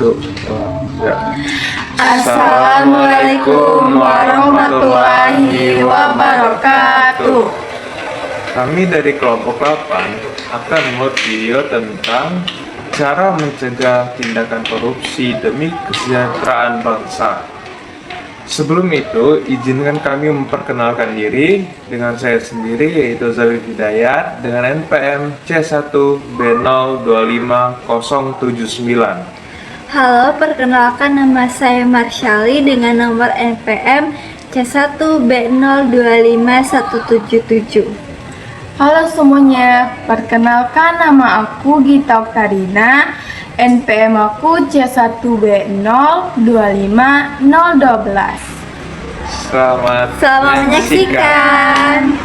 satu, dua, tiga. Assalamualaikum warahmatullahi wabarakatuh. Kami dari kelompok 8 akan membuat video tentang cara mencegah tindakan korupsi demi kesejahteraan bangsa. Sebelum itu, izinkan kami memperkenalkan diri dengan saya sendiri, yaitu Zawid Hidayat dengan NPM C1B025079. Halo, perkenalkan nama saya Marsyali dengan nomor NPM C1B025177. Halo semuanya, perkenalkan nama aku Gita Karina, NPM aku C1B025012. Selamat menyaksikan.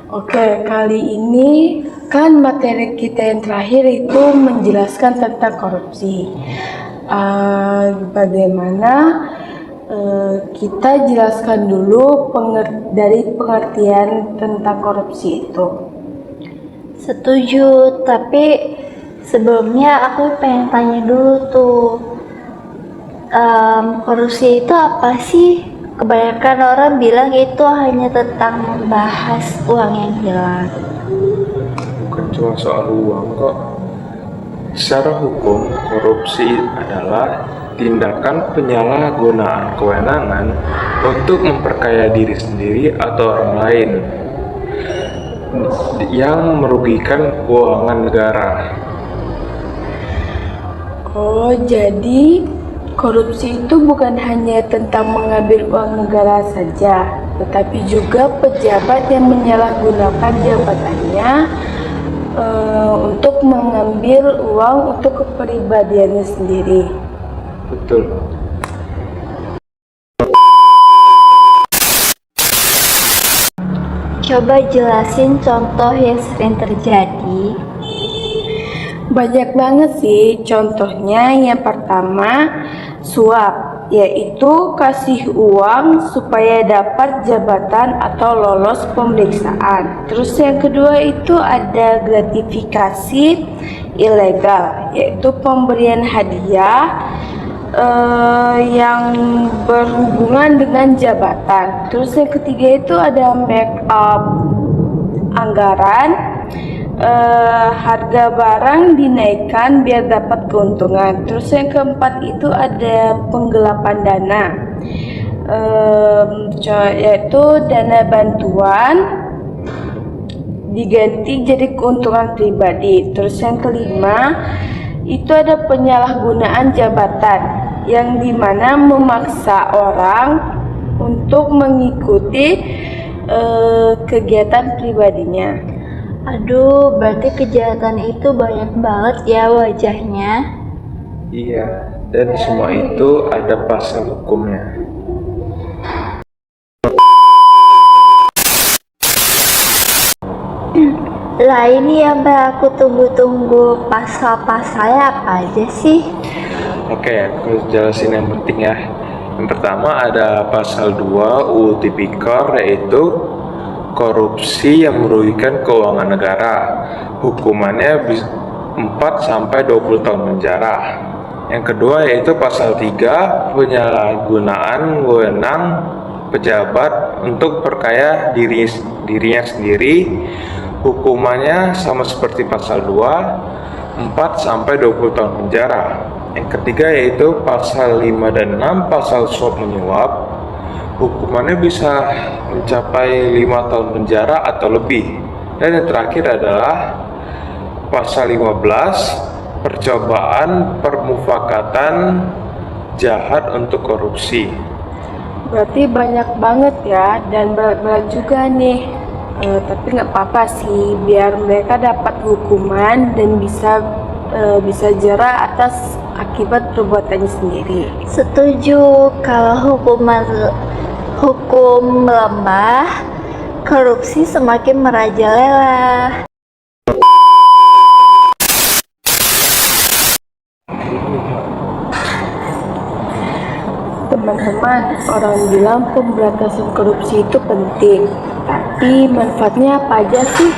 Oke, kali ini kan materi kita yang terakhir itu menjelaskan tentang korupsi. Bagaimana kita jelaskan dulu dari pengertian tentang korupsi itu. Setuju, tapi sebelumnya aku pengen tanya dulu tuh, korupsi itu apa sih? Kebanyakan orang bilang itu hanya tentang membahas uang yang hilang. Bukan cuma soal uang kok. Secara hukum, korupsi adalah tindakan penyalahgunaan kewenangan untuk memperkaya diri sendiri atau orang lain yang merugikan keuangan negara. Oh, jadi korupsi itu bukan hanya tentang mengambil uang negara saja, tetapi juga pejabat yang menyalahgunakan jabatannya untuk mengambil uang untuk kepribadiannya sendiri. Betul. Coba jelasin contoh yang sering terjadi. Banyak banget sih contohnya. Yang pertama, suap, yaitu kasih uang supaya dapat jabatan atau lolos pemeriksaan. Terus yang kedua itu ada gratifikasi ilegal, yaitu pemberian hadiah yang berhubungan dengan jabatan. Terus yang ketiga itu ada make up anggaran, harga barang dinaikkan biar dapat keuntungan. Terus yang keempat itu ada penggelapan dana, yaitu dana bantuan diganti jadi keuntungan pribadi. Terus yang kelima itu ada penyalahgunaan jabatan, yang dimana memaksa orang untuk mengikuti kegiatan pribadinya. Aduh, berarti kejahatan itu banyak banget ya wajahnya. Iya, dan semua itu ada pasal hukumnya. Lah ini yang aku tunggu-tunggu, pasal-pasalnya apa aja sih? Oke, aku jelasin yang penting ya. Yang pertama ada pasal 2 UU Tipikor, yaitu korupsi yang merugikan keuangan negara. Hukumannya 4-20 tahun penjara. Yang kedua yaitu pasal 3 penyalahgunaan wewenang pejabat untuk perkaya dirinya sendiri. Hukumannya sama seperti pasal 2, 4-20 tahun penjara. Yang ketiga yaitu pasal 5 dan 6 pasal suap menyuap. Hukumannya bisa mencapai 5 tahun penjara atau lebih. Dan yang terakhir adalah pasal 15 percobaan permufakatan jahat untuk korupsi. Berarti banyak banget ya, dan berat-berat juga nih. Tapi nggak apa-apa sih, biar mereka dapat hukuman dan bisa jera atas akibat perbuatannya sendiri. Setuju, kalau hukum melemah, korupsi semakin merajalela. Teman-teman, orang bilang pemberantasan korupsi itu penting, tapi manfaatnya apa aja sih?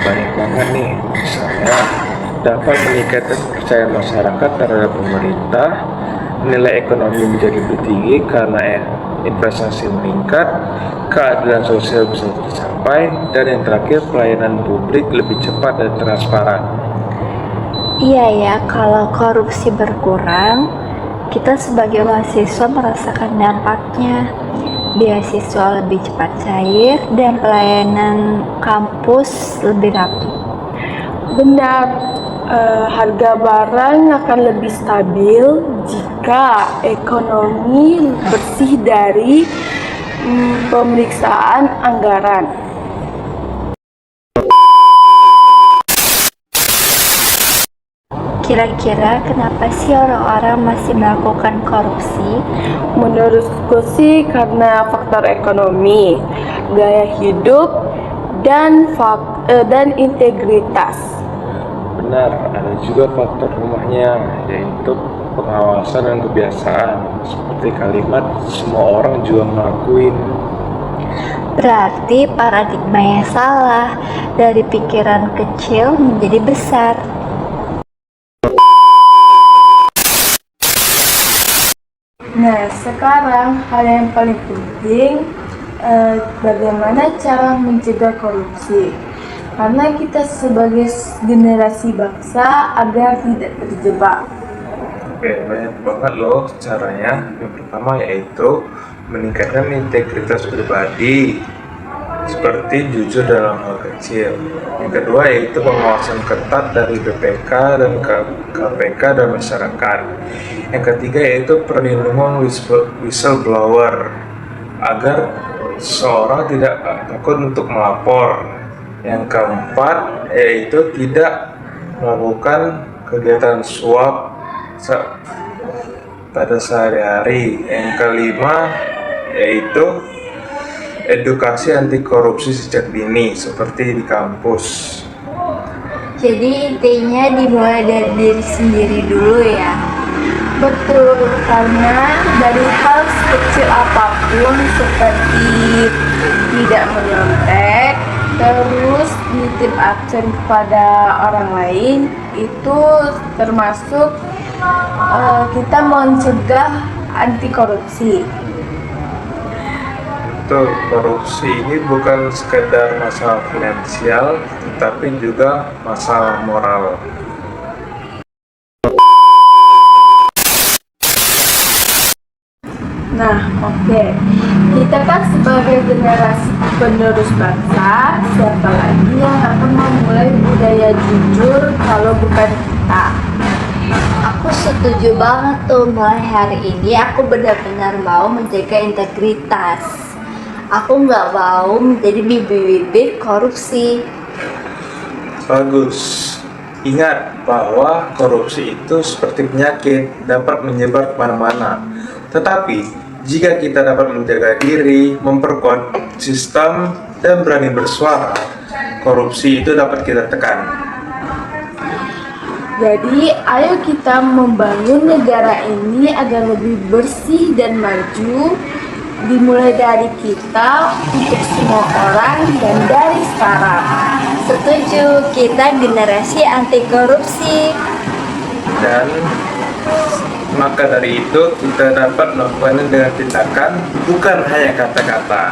banyak banget nih. Misalnya dapat meningkatkan kepercayaan masyarakat terhadap pemerintah, nilai ekonomi menjadi lebih tinggi karena investasi meningkat, keadilan sosial bisa tercapai, dan yang terakhir pelayanan publik lebih cepat dan transparan. Iya ya, kalau korupsi berkurang, kita sebagai mahasiswa merasakan dampaknya. Beasiswa lebih cepat cair dan pelayanan kampus lebih rapi. Benar, harga barang akan lebih stabil jika ekonomi bersih dari pemeriksaan anggaran. Kira-kira kenapa sih orang-orang masih melakukan korupsi? Menurutku sih karena faktor ekonomi, gaya hidup, dan integritas. Benar, ada juga faktor rumahnya, yaitu pengawasan dan kebiasaan. Seperti kalimat, semua orang juga ngelakuin. Berarti paradigmanya salah, dari pikiran kecil menjadi besar. Nah, sekarang hal yang paling penting, bagaimana cara mencegah korupsi. Karena kita sebagai generasi bangsa agar tidak terjebak. Oke, banyak banget loh caranya. Yang pertama yaitu meningkatkan integritas pribadi, seperti jujur dalam hal kecil. Yang kedua yaitu pengawasan ketat dari BPK dan KPK dan masyarakat. Yang ketiga yaitu perlindungan whistleblower agar seseorang tidak takut untuk melapor. Yang keempat yaitu tidak melakukan kegiatan suap pada sehari-hari. Yang kelima yaitu edukasi anti korupsi sejak dini seperti di kampus. Jadi intinya dimulai dari diri sendiri dulu ya. Betul, karena dari hal sekecil apapun seperti tidak menyontek, terus nitip absen kepada orang lain, itu termasuk kita mencegah anti korupsi. Betul, korupsi ini bukan sekedar masalah finansial, tetapi juga masalah moral. Nah, oke. Kita kan sebagai generasi penerus bangsa, siapa lagi yang akan memulai budaya jujur kalau bukan kita? Aku setuju banget tuh, mulai hari ini aku benar-benar mau menjaga integritas. Aku nggak mau menjadi bibit-bibit korupsi. Bagus. Ingat bahwa korupsi itu seperti penyakit, dapat menyebar kemana-mana. Tetapi, jika kita dapat menjaga diri, memperkuat sistem, dan berani bersuara, korupsi itu dapat kita tekan. Jadi, ayo kita membangun negara ini agar lebih bersih dan maju, dimulai dari kita untuk semua orang dan dari sekarang. Setuju, kita generasi anti korupsi. Dan maka dari itu kita dapat melakukannya dengan tindakan, bukan hanya kata-kata.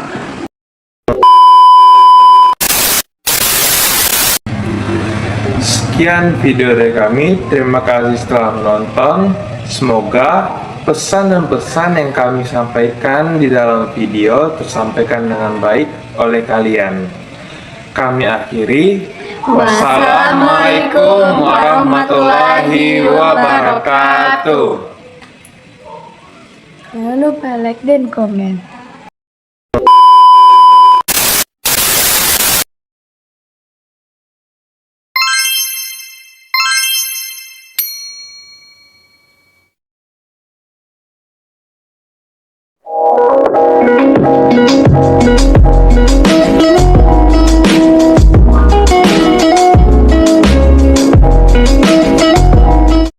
Sekian video dari kami, terima kasih telah menonton. Semoga pesan dan pesan yang kami sampaikan di dalam video tersampaikan dengan baik oleh kalian. Kami akhiri. Wassalamualaikum warahmatullahi wabarakatuh. Jangan lupa like dan komen.